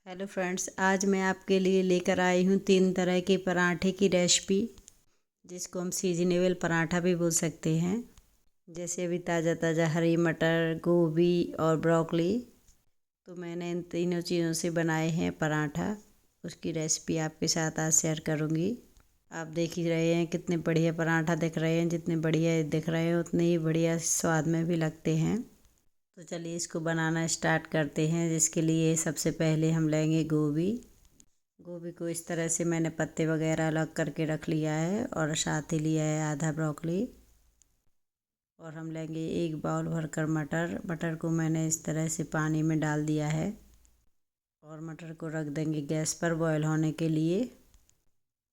Hello friends, आज मैं आपके लिए लेकर आई हूँ 3 तरह के पराठे की रेसिपी, जिसको हम सीजनेबल पराठा भी बोल सकते हैं। जैसे अभी ताज़ा ताज़ा हरी मटर, गोभी और ब्रोकली। तो मैंने इन तीनों चीज़ों से बनाए हैं पराठा। उसकी रेसिपी आपके साथ आज शेयर करूँगी। आप देख ही रहे हैं कितने बढ़िया पराठा दिख रहे हैं। जितने बढ़िया दिख रहे हैं उतने ही बढ़िया स्वाद में भी लगते हैं। तो चलिए इसको बनाना स्टार्ट करते हैं। जिसके लिए सबसे पहले हम लेंगे गोभी। गोभी को इस तरह से मैंने पत्ते वगैरह अलग करके रख लिया है और साथ ही लिया है आधा ब्रोकली। और हम लेंगे 1 बाउल भरकर मटर। मटर को मैंने इस तरह से पानी में डाल दिया है और मटर को रख देंगे गैस पर बॉयल होने के लिए।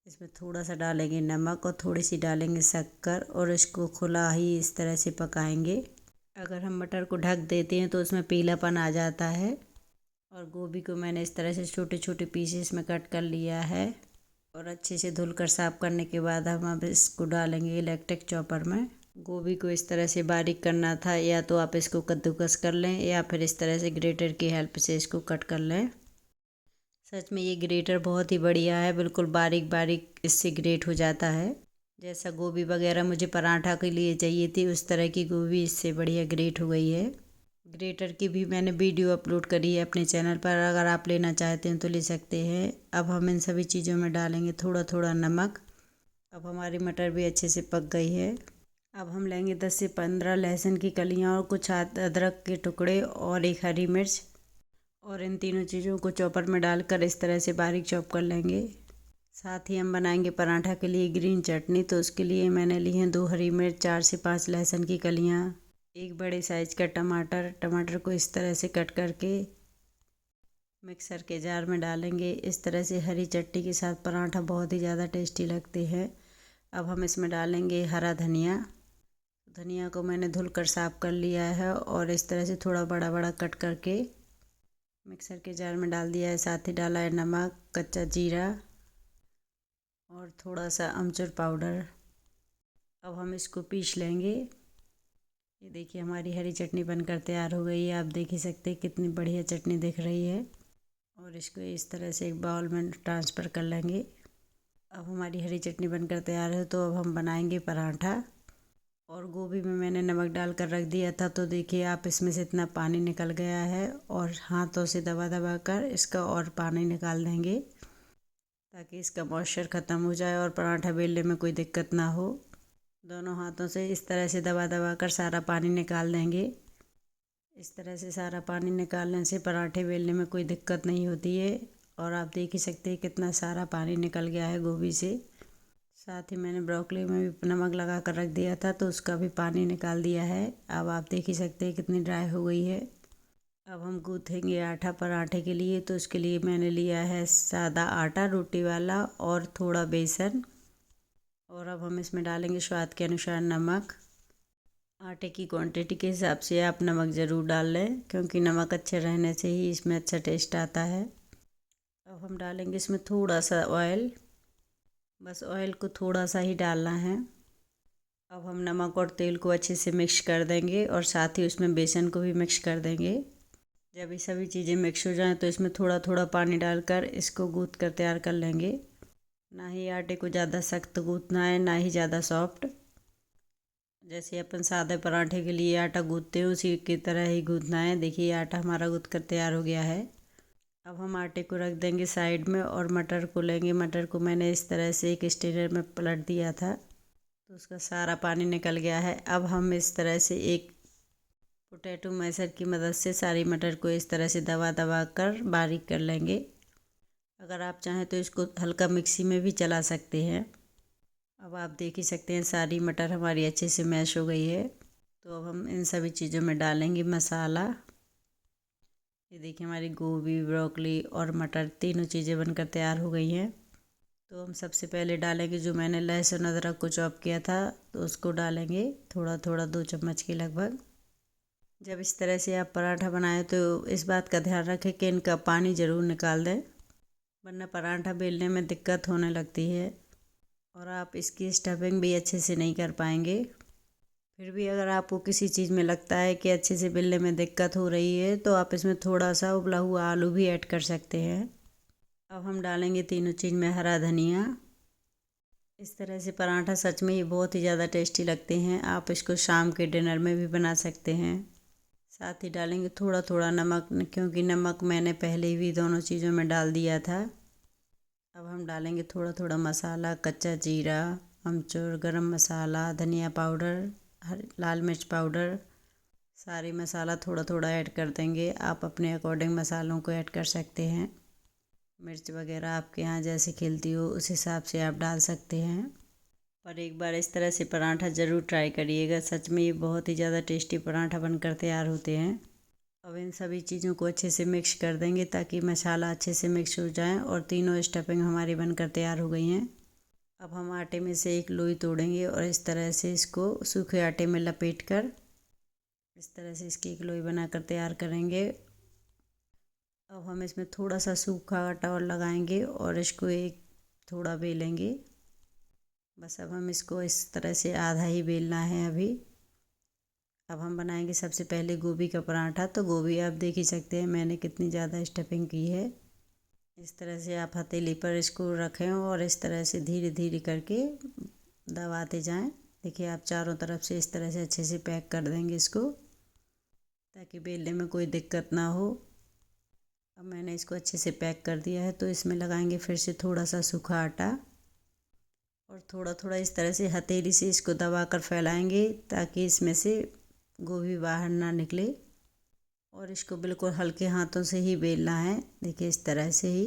इसमें थोड़ा सा डालेंगे नमक और थोड़ी सी डालेंगे शक्कर और इसको खुला ही इस तरह से पकाएंगे। अगर हम मटर को ढक देते हैं तो उसमें पीलापन आ जाता है। और गोभी को मैंने इस तरह से छोटे छोटे पीसेस में कट कर लिया है और अच्छे से धुलकर साफ़ करने के बाद हम अब इसको डालेंगे इलेक्ट्रिक चॉपर में। गोभी को इस तरह से बारीक करना था, या तो आप इसको कद्दूकस कर लें या फिर इस तरह से ग्रेटर की हेल्प से इसको कट कर लें। सच में ये ग्रेटर बहुत ही बढ़िया है, बिल्कुल बारीक बारीक इससे ग्रेट हो जाता है। जैसा गोभी वगैरह मुझे पराठा के लिए चाहिए थी उस तरह की गोभी इससे बढ़िया ग्रेट हो गई है। ग्रेटर की भी मैंने वीडियो अपलोड करी है अपने चैनल पर, अगर आप लेना चाहते हैं तो ले सकते हैं। अब हम इन सभी चीज़ों में डालेंगे थोड़ा थोड़ा नमक। अब हमारी मटर भी अच्छे से पक गई है। अब हम लेंगे 10 से 15 लहसुन की कलियां और कुछ अदरक के टुकड़े और 1 हरी मिर्च। और इन तीनों चीज़ों को चॉपर में डालकर इस तरह से बारीक चॉप कर लेंगे। साथ ही हम बनाएंगे पराठा के लिए ग्रीन चटनी। तो उसके लिए मैंने ली हैं 2 हरी मिर्च, 4 से 5 लहसुन की कलियां, 1 बड़े साइज़ का टमाटर। टमाटर को इस तरह से कट करके मिक्सर के जार में डालेंगे। इस तरह से हरी चटनी के साथ पराठा बहुत ही ज़्यादा टेस्टी लगते हैं। अब हम इसमें डालेंगे हरा धनिया। धनिया को मैंने धुलकर साफ़ कर लिया है और इस तरह से थोड़ा बड़ा बड़ा कट करके मिक्सर के जार में डाल दिया है। साथ ही डाला है नमक, कच्चा जीरा और थोड़ा सा अमचूर पाउडर। अब हम इसको पीस लेंगे। ये देखिए हमारी हरी चटनी बनकर तैयार हो गई है। आप देख ही सकते हैं कितनी बढ़िया चटनी दिख रही है। और इसको इस तरह से एक बाउल में ट्रांसफ़र कर लेंगे। अब हमारी हरी चटनी बनकर तैयार है। तो अब हम बनाएंगे पराठा। और गोभी में मैंने नमक डालकर रख दिया था, तो देखिए आप इसमें से इतना पानी निकल गया है और हाथों से दबा दबा कर इसका और पानी निकाल देंगे, ताकि इसका मॉइस्चर ख़त्म हो जाए और पराठा बेलने में कोई दिक्कत ना हो। दोनों हाथों से इस तरह से दबा दबा कर सारा पानी निकाल देंगे। इस तरह से सारा पानी निकालने से पराठे बेलने में कोई दिक्कत नहीं होती है। और आप देख ही सकते हैं कितना सारा पानी निकल गया है गोभी से। साथ ही मैंने ब्रोकली में भी नमक लगा कर रख दिया था, तो उसका भी पानी निकाल दिया है। अब आप देख ही सकते हैं कितनी ड्राई हो गई है। अब हम गूँथेंगे आटा पराठे के लिए। तो उसके लिए मैंने लिया है सादा आटा रोटी वाला और थोड़ा बेसन। और अब हम इसमें डालेंगे स्वाद के अनुसार नमक। आटे की क्वांटिटी के हिसाब से आप नमक ज़रूर डाल लें, क्योंकि नमक अच्छे रहने से ही इसमें अच्छा टेस्ट आता है। अब हम डालेंगे इसमें थोड़ा सा ऑयल। बस ऑयल को थोड़ा सा ही डालना है। अब हम नमक और तेल को अच्छे से मिक्स कर देंगे और साथ ही उसमें बेसन को भी मिक्स कर देंगे। जब ये सभी चीज़ें मिक्स हो जाएं तो इसमें थोड़ा थोड़ा पानी डालकर इसको गूँथ कर तैयार कर लेंगे। ना ही आटे को ज़्यादा सख्त गूँथना है, ना ही ज़्यादा सॉफ्ट। जैसे अपन सादे पराठे के लिए आटा गूँथते हैं उसी की तरह ही गूँथना है। देखिए आटा हमारा गूँथ कर तैयार हो गया है। अब हम आटे को रख देंगे साइड में और मटर को लेंगे। मटर को मैंने इस तरह से एक स्ट्रेनर में पलट दिया था, तो उसका सारा पानी निकल गया है। अब हम इस तरह से एक पोटैटो मैशर की मदद से सारी मटर को इस तरह से दबा दबा कर बारीक कर लेंगे। अगर आप चाहें तो इसको हल्का मिक्सी में भी चला सकते हैं। अब आप देख ही सकते हैं सारी मटर हमारी अच्छे से मैश हो गई है। तो अब हम इन सभी चीज़ों में डालेंगे मसाला। ये देखिए हमारी गोभी, ब्रोकली और मटर तीनों चीज़ें बनकर तैयार हो गई हैं। तो हम सबसे पहले डालेंगे जो मैंने लहसुन अदरक को चॉप किया था, तो उसको डालेंगे थोड़ा थोड़ा 2 चम्मच के लगभग। जब इस तरह से आप पराठा बनाएं तो इस बात का ध्यान रखें कि इनका पानी ज़रूर निकाल दें, वरना पराठा बेलने में दिक्कत होने लगती है और आप इसकी स्टफिंग भी अच्छे से नहीं कर पाएंगे। फिर भी अगर आपको किसी चीज़ में लगता है कि अच्छे से बेलने में दिक्कत हो रही है तो आप इसमें थोड़ा सा उबला हुआ आलू भी ऐड कर सकते हैं। अब हम डालेंगे तीनों चीज़ में हरा धनिया। इस तरह से पराठा सच में ये बहुत ही ज़्यादा टेस्टी लगते हैं। आप इसको शाम के डिनर में भी बना सकते हैं। साथ ही डालेंगे थोड़ा थोड़ा नमक, क्योंकि नमक मैंने पहले भी दोनों चीज़ों में डाल दिया था। अब हम डालेंगे थोड़ा थोड़ा मसाला, कच्चा जीरा, अमचूर, गरम मसाला, धनिया पाउडर, लाल मिर्च पाउडर, सारे मसाला थोड़ा थोड़ा ऐड कर देंगे। आप अपने अकॉर्डिंग मसालों को ऐड कर सकते हैं। मिर्च वगैरह आपके यहाँ जैसे खिलती हो उस हिसाब से आप डाल सकते हैं। पर एक बार इस तरह से पराठा ज़रूर ट्राई करिएगा। सच में ये बहुत ही ज़्यादा टेस्टी पराठा बनकर तैयार होते हैं। अब इन सभी चीज़ों को अच्छे से मिक्स कर देंगे ताकि मसाला अच्छे से मिक्स हो जाए और तीनों स्टफिंग हमारी बनकर तैयार हो गई हैं। अब हम आटे में से एक लोई तोड़ेंगे और इस तरह से इसको सूखे आटे में लपेट कर इस तरह से इसकी एक लोई बनाकर तैयार करेंगे। अब हम इसमें थोड़ा सा सूखा आटा और लगाएंगे और इसको एक थोड़ा बेलेंगे। बस अब हम इसको इस तरह से आधा ही बेलना है अभी। अब हम बनाएंगे सबसे पहले गोभी का पराठा। तो गोभी आप देख ही सकते हैं मैंने कितनी ज़्यादा स्टफिंग की है। इस तरह से आप हथेली पर इसको रखें और इस तरह से धीरे धीरे करके दबाते जाएं। देखिए आप चारों तरफ से इस तरह से अच्छे से पैक कर देंगे इसको, ताकि बेलने में कोई दिक्कत ना हो। अब मैंने इसको अच्छे से पैक कर दिया है। तो इसमें लगाएंगे फिर से थोड़ा सा सूखा आटा और थोड़ा थोड़ा इस तरह से हथेली से इसको दबाकर फैलाएंगे ताकि इसमें से गोभी बाहर ना निकले। और इसको बिल्कुल हल्के हाथों से ही बेलना है। देखिए इस तरह से ही,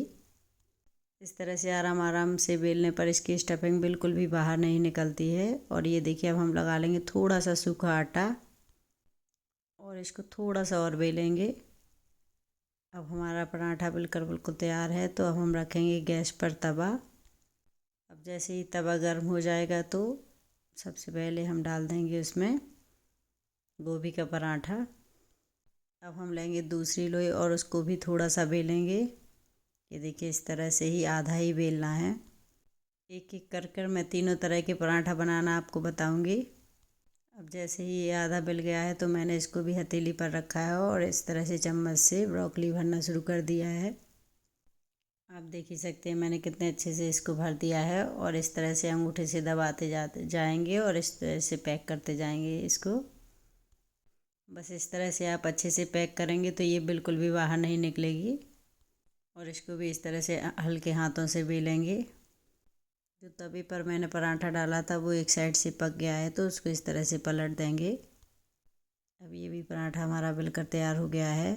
इस तरह से आराम आराम से बेलने पर इसकी स्टफिंग बिल्कुल भी बाहर नहीं निकलती है। और ये देखिए अब हम लगा लेंगे थोड़ा सा सूखा आटा और इसको थोड़ा सा और बेलेंगे। अब हमारा पराठा बिल्कुल बिल्कुल तैयार है। तो अब हम रखेंगे गैस पर तवा। अब जैसे ही तवा गर्म हो जाएगा तो सबसे पहले हम डाल देंगे उसमें गोभी का पराठा। अब हम लेंगे दूसरी लोई और उसको भी थोड़ा सा बेलेंगे। ये देखिए इस तरह से ही आधा ही बेलना है। एक एक कर कर मैं तीनों तरह के पराठा बनाना आपको बताऊंगी। अब जैसे ही ये आधा बेल गया है तो मैंने इसको भी हथेली पर रखा है और इस तरह से चम्मच से ब्रोकली भरना शुरू कर दिया है। आप देख ही सकते हैं मैंने कितने अच्छे से इसको भर दिया है। और इस तरह से अंगूठे से दबाते जाएंगे और इस तरह से पैक करते जाएंगे इसको। बस इस तरह से आप अच्छे से पैक करेंगे तो ये बिल्कुल भी बाहर नहीं निकलेगी। और इसको भी इस तरह से हल्के हाथों से बेलेंगे। जो तवे पर मैंने पराठा डाला था वो एक साइड से पक गया है तो उसको इस तरह से पलट देंगे। अब ये भी पराठा हमारा बिलकर तैयार हो गया है।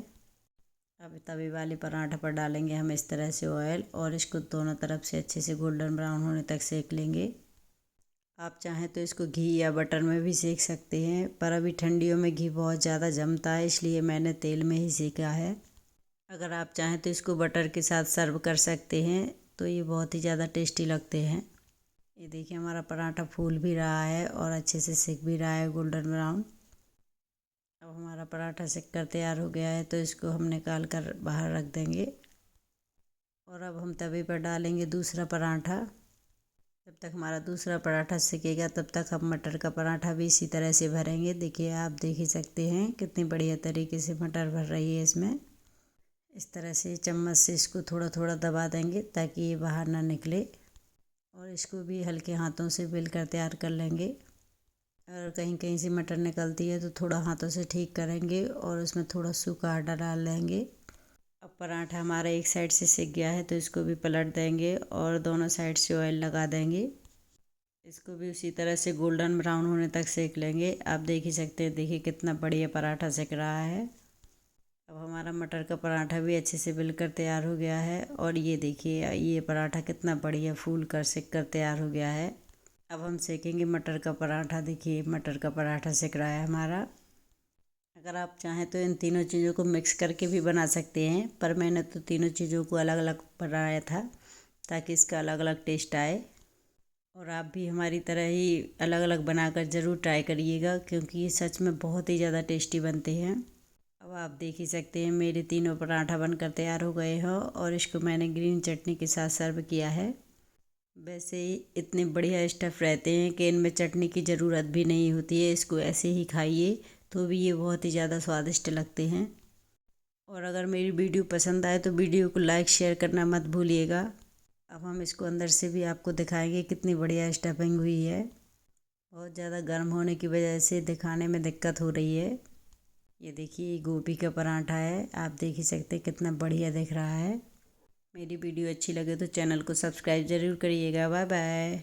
अब तवे वाले पराठा पर डालेंगे हम इस तरह से ऑयल और इसको दोनों तरफ से अच्छे से गोल्डन ब्राउन होने तक सेक लेंगे। आप चाहें तो इसको घी या बटर में भी सेक सकते हैं, पर अभी ठंडियों में घी बहुत ज़्यादा जमता है इसलिए मैंने तेल में ही सेका है। अगर आप चाहें तो इसको बटर के साथ सर्व कर सकते हैं तो ये बहुत ही ज़्यादा टेस्टी लगते हैं। ये देखिए हमारा पराठा फूल भी रहा है और अच्छे से सिक भी रहा है गोल्डन ब्राउन। अब हमारा पराठा सिक कर तैयार हो गया है तो इसको हम निकाल कर बाहर रख देंगे। और अब हम तवे पर डालेंगे दूसरा पराठा। जब तक हमारा दूसरा पराठा सिकेगा तब तक हम मटर का पराठा भी इसी तरह से भरेंगे। देखिए आप देख ही सकते हैं कितनी बढ़िया तरीके से मटर भर रही है इसमें। इस तरह से चम्मच से इसको थोड़ा थोड़ा दबा देंगे ताकि ये बाहर ना निकले। और इसको भी हल्के हाथों से बेल कर तैयार कर लेंगे। अगर कहीं कहीं से मटर निकलती है तो थोड़ा हाथों से ठीक करेंगे और उसमें थोड़ा सूखा आटा डाल लेंगे। अब पराठा हमारा एक साइड से सिक गया है तो इसको भी पलट देंगे और दोनों साइड से ऑयल लगा देंगे। इसको भी उसी तरह से गोल्डन ब्राउन होने तक सेक लेंगे। आप देख ही सकते हैं, देखिए कितना बढ़िया पराठा सिक रहा है। अब हमारा मटर का पराठा भी अच्छे से बिलकर तैयार हो गया है। और ये देखिए ये पराठा कितना बढ़िया फूल कर सिक कर तैयार हो गया है। अब हम सेकेंगे मटर का पराठा। देखिए मटर का पराठा सिक रहा है हमारा। अगर आप चाहें तो इन तीनों चीज़ों को मिक्स करके भी बना सकते हैं, पर मैंने तो तीनों चीज़ों को अलग अलग बनाया था ताकि इसका अलग अलग टेस्ट आए। और आप भी हमारी तरह ही अलग अलग बनाकर ज़रूर ट्राई करिएगा, क्योंकि ये सच में बहुत ही ज़्यादा टेस्टी बनते हैं। अब आप देख ही सकते हैं मेरे तीनों पराठा बनकर तैयार हो गए हैं और इसको मैंने ग्रीन चटनी के साथ सर्व किया है। वैसे ही इतने बढ़िया स्टफ़ रहते हैं कि इनमें चटनी की ज़रूरत भी नहीं होती है। इसको ऐसे ही खाइए तो भी ये बहुत ही ज़्यादा स्वादिष्ट लगते हैं। और अगर मेरी वीडियो पसंद आए तो वीडियो को लाइक शेयर करना मत भूलिएगा। अब हम इसको अंदर से भी आपको दिखाएंगे कितनी बढ़िया स्टफिंग हुई है। बहुत ज़्यादा गर्म होने की वजह से दिखाने में दिक्कत हो रही है। ये देखिए, ये गोभी का पराठा है। आप देख ही सकते हैं कितना बढ़िया दिख रहा है। मेरी वीडियो अच्छी लगे तो चैनल को सब्सक्राइब ज़रूर करिएगा। Bye bye.